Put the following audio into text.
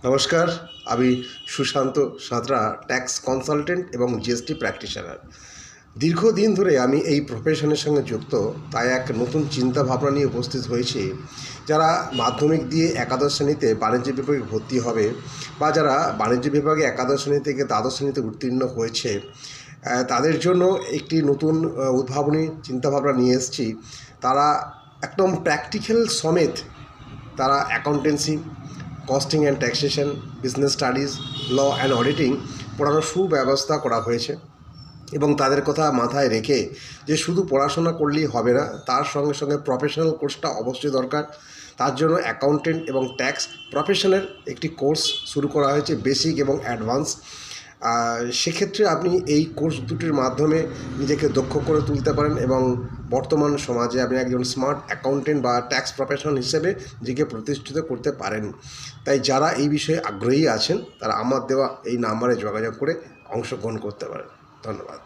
নমস্কার, আমি Sushant Santra, tax consultant এবং জিএসটি প্র্যাকটিশনার। দীর্ঘদিন ধরে আমি এই প্রফেশনের সঙ্গে যুক্ত, তাই এক নতুন চিন্তা ভাবনা নিয়ে উপস্থিত হয়েছি। যারা মাধ্যমিক দিয়ে একাদশ শ্রেণীতে বাণিজ্য বিভাগে ভর্তি হবে বা যারা বাণিজ্য বিভাগে একাদশ শ্রেণী থেকে দ্বাদশ শ্রেণীতে উত্তীর্ণ হয়েছে, তাদের জন্য একটি নতুন উদ্ভাবনী চিন্তাভাবনা নিয়ে এসেছি। তারা একদম প্র্যাকটিক্যাল সমেত তারা accountancy, costing and taxation, business studies, law and auditing পড়ানোর সুব্যবস্থা করা হয়েছে। এবং তাদের কথা মাথায় রেখে যে শুধু পড়াশোনা করলেই হবে না, তার সঙ্গে সঙ্গে প্রফেশনাল কোর্সটা অবশ্যই দরকার। তার জন্য অ্যাকাউন্টেন্ট এবং ট্যাক্স প্রফেশনের একটি কোর্স শুরু করা হয়েছে, বেসিক এবং অ্যাডভান্স। সেক্ষেত্রে আপনি এই কোর্স দুটির মাধ্যমে নিজেকে দক্ষ করে তুলতে পারেন এবং বর্তমান সমাজে আপনি একজন স্মার্ট অ্যাকাউন্টেন্ট বা ট্যাক্স প্রফেশনাল হিসেবে নিজেকে প্রতিষ্ঠিত করতে পারেন। তাই যারা এই বিষয়ে আগ্রহী আছেন, তারা আমার দেওয়া এই নাম্বারে যোগাযোগ করে অংশগ্রহণ করতে পারেন। ধন্যবাদ।